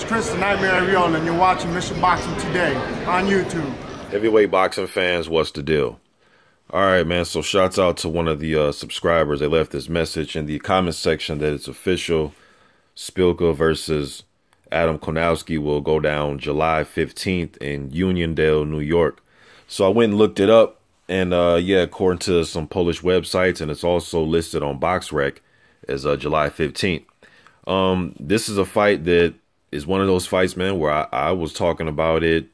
Chris the Nightmare Ariola, and you're watching Mission Boxing Today on YouTube. Heavyweight boxing fans, what's the deal? All right, man. So shouts out to one of the subscribers. They left this message in the comment section that it's official. Szpilka versus Adam Kownacki will go down July 15th in Uniondale, New York. So I went and looked it up. And yeah, according to some Polish websites, and it's also listed on BoxRec as July 15th. This is a fight that is one of those fights, man, where I was talking about it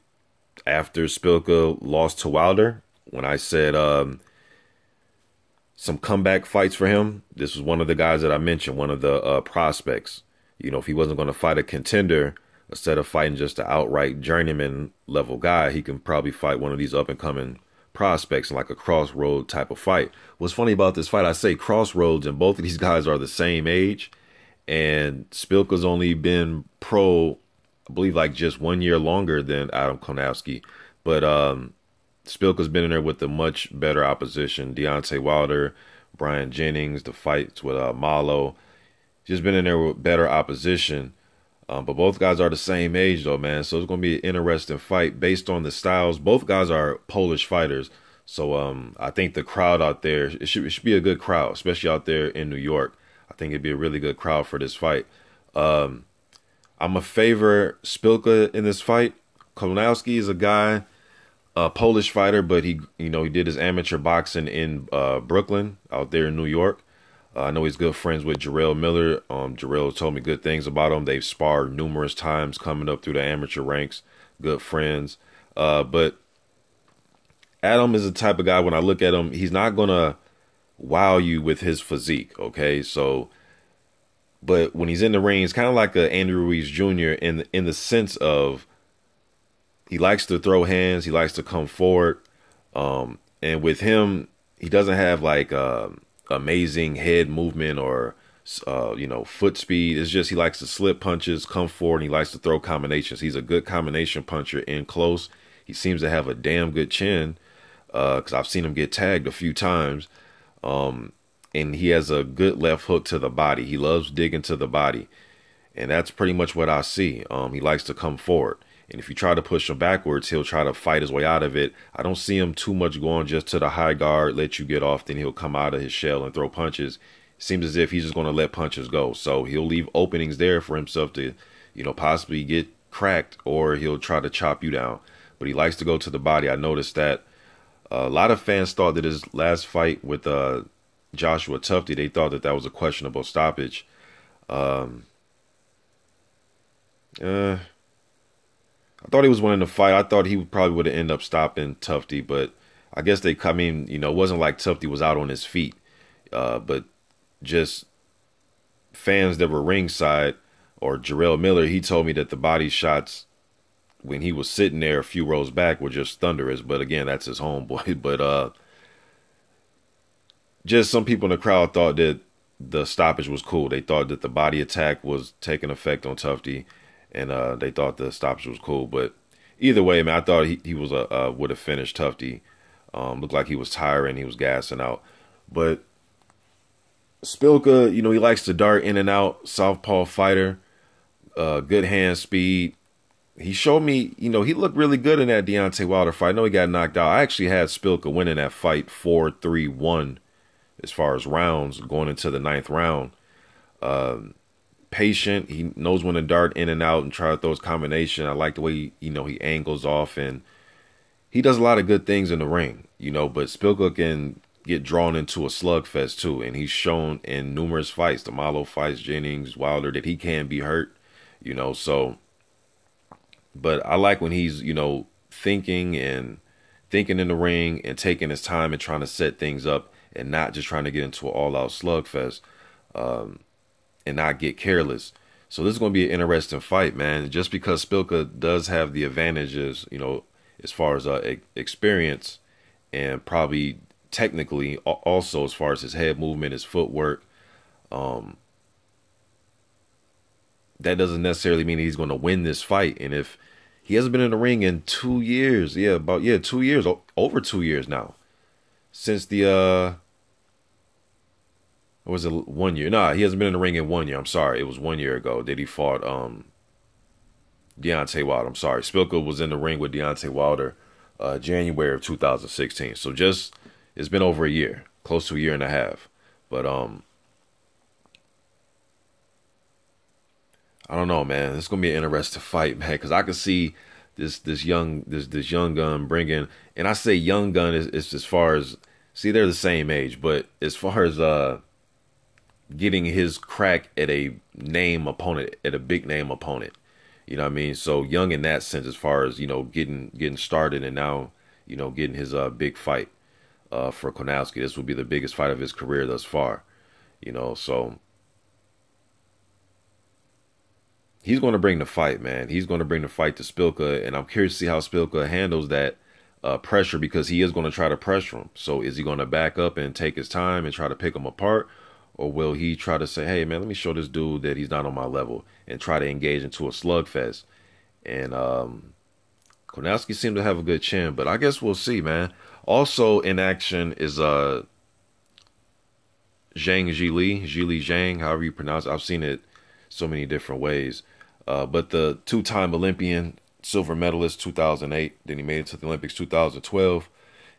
after Szpilka lost to Wilder. When I said some comeback fights for him, this was one of the guys that I mentioned, one of the prospects. You know, if he wasn't going to fight a contender, instead of fighting just an outright journeyman level guy, he can probably fight one of these up-and-coming prospects in like a crossroad type of fight. What's funny about this fight, I say crossroads, and both of these guys are the same age. And Szpilka's only been pro, I believe, like just 1 year longer than Adam Kownacki. But Szpilka's been in there with the much better opposition. Deontay Wilder, Brian Jennings, the fights with Malo. Just been in there with better opposition. But both guys are the same age, though, man. So it's going to be an interesting fight based on the styles. Both guys are Polish fighters. So I think the crowd out there, it should be a good crowd, especially out there in New York. I think it'd be a really good crowd for this fight. I'm a favor Szpilka in this fight. Kownacki is a guy, a Polish fighter, but he did his amateur boxing in Brooklyn, out there in New York. I know he's good friends with Zhilei Miller. Zhilei told me good things about him. They've sparred numerous times coming up through the amateur ranks. Good friends. But Adam is the type of guy, when I look at him, he's not going to wow you with his physique, okay? So, but when he's in the ring, it's kind of like a Andy Ruiz Jr. in the sense of he likes to throw hands. He likes to come forward. And with him, he doesn't have like amazing head movement or foot speed. It's just he likes to slip punches, come forward, and he likes to throw combinations. He's a good combination puncher in close. He seems to have a damn good chin, because I've seen him get tagged a few times. And he has a good left hook to the body. He loves digging to the body, and that's pretty much what I see. He likes to come forward. And if you try to push him backwards, he'll try to fight his way out of it. I don't see him too much going just to the high guard, let you get off, then he'll come out of his shell and throw punches. It seems as if he's just going to let punches go. So he'll leave openings there for himself to, possibly get cracked, or he'll try to chop you down. But he likes to go to the body. I noticed that a lot of fans thought that his last fight with Joshua Tufte, they thought that was a questionable stoppage. I thought he was winning the fight. I thought he probably would have ended up stopping Tufte, but I guess it wasn't like Tufte was out on his feet. But just fans that were ringside, or Zhilei Miller, he told me that the body shots when he was sitting there a few rows back were just thunderous. But again, that's his homeboy. But just some people in the crowd thought that the stoppage was cool. They thought that the body attack was taking effect on Tufte, and they thought the stoppage was cool. But either way, man, I thought he was would have finished Tufte. Looked like he was tiring, he was gassing out. But Szpilka, he likes to dart in and out, southpaw fighter, good hand speed. He showed me, he looked really good in that Deontay Wilder fight. I know he got knocked out. I actually had Szpilka winning that fight 4-3-1 as far as rounds going into the 9th round. Patient. He knows when to dart in and out and try to throw his combination. I like the way, he angles off, and he does a lot of good things in the ring, but Szpilka can get drawn into a slugfest too. And he's shown in numerous fights, the Malo fights, Jennings, Wilder, that he can be hurt, so. But I like when he's, thinking in the ring and taking his time and trying to set things up and not just trying to get into an all-out slugfest and not get careless. So this is going to be an interesting fight, man. Just because Szpilka does have the advantages, as far as experience and probably technically also as far as his head movement, his footwork, that doesn't necessarily mean he's going to win this fight. And if he hasn't been in the ring in 2 years, 2 years, over 2 years now, since the, or was it 1 year? Nah, he hasn't been in the ring in 1 year. I'm sorry. It was 1 year ago that he fought Deontay Wilder. I'm sorry. Szpilka was in the ring with Deontay Wilder January of 2016. So just, it's been over a year, close to a year and a half. But I don't know, man. It's gonna be an interesting fight, man, because I can see this young gun bringing, and I say young gun is as far as, see, they're the same age, but as far as getting his crack at a name opponent, at a big name opponent. You know what I mean? So young in that sense, as far as, you know, getting started, and now, you know, getting his big fight for Kownacki. This will be the biggest fight of his career thus far. You know, so he's going to bring the fight, man. He's going to bring the fight to Szpilka, and I'm curious to see how Szpilka handles that pressure, because he is going to try to pressure him. So is he going to back up and take his time and try to pick him apart? Or will he try to say, hey, man, let me show this dude that he's not on my level, and try to engage into a slugfest? And Kownacki seemed to have a good chin, but I guess we'll see, man. Also in action is Zhang Zhilei, Zhang, however you pronounce it. I've seen it so many different ways. But the two-time Olympian, silver medalist 2008, then he made it to the Olympics 2012.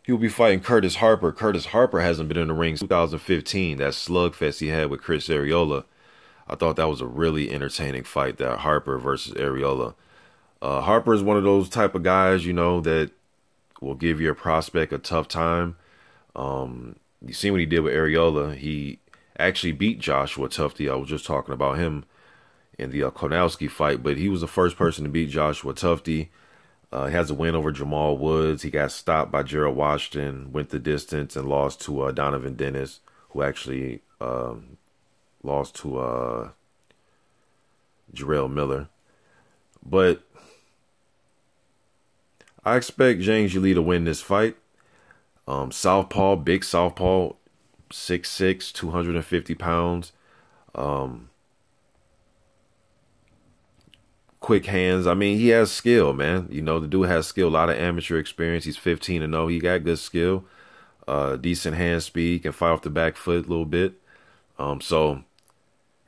He will be fighting Curtis Harper. Curtis Harper hasn't been in the ring since 2015, that slugfest he had with Chris Arreola. I thought that was a really entertaining fight, that Harper versus Arreola. Harper is one of those type of guys, you know, that will give your prospect a tough time. You see what he did with Arreola. He actually beat Joshua Tufte. I was just talking about him in the Kownacki fight, but he was the first person to beat Joshua Tufte. He has a win over Jamal Woods. He got stopped by Gerald Washington, went the distance, and lost to Donovan Dennis, who actually lost to Jarrell Miller. But I expect Zhang Zhilei to win this fight. Southpaw, big southpaw, 6'6", 250 pounds. Quick hands. I mean, he has skill, man. You know, the dude has skill, a lot of amateur experience. He's 15-0. He got good skill, decent hand speed, can fight off the back foot a little bit. And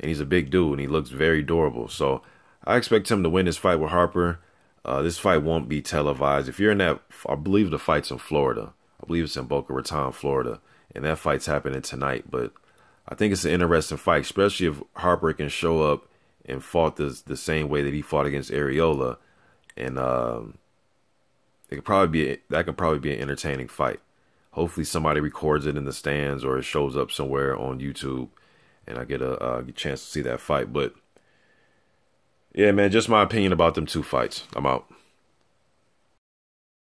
he's a big dude, and he looks very durable. So I expect him to win this fight with Harper. This fight won't be televised. If you're in that, I believe the fight's in Florida. I believe it's in Boca Raton, Florida, and that fight's happening tonight. But I think it's an interesting fight, especially if Harper can show up and fought the same way that he fought against Arreola, and that could probably be an entertaining fight. Hopefully somebody records it in the stands, or it shows up somewhere on YouTube, and I get a chance to see that fight. But yeah, man, just my opinion about them two fights. I'm out.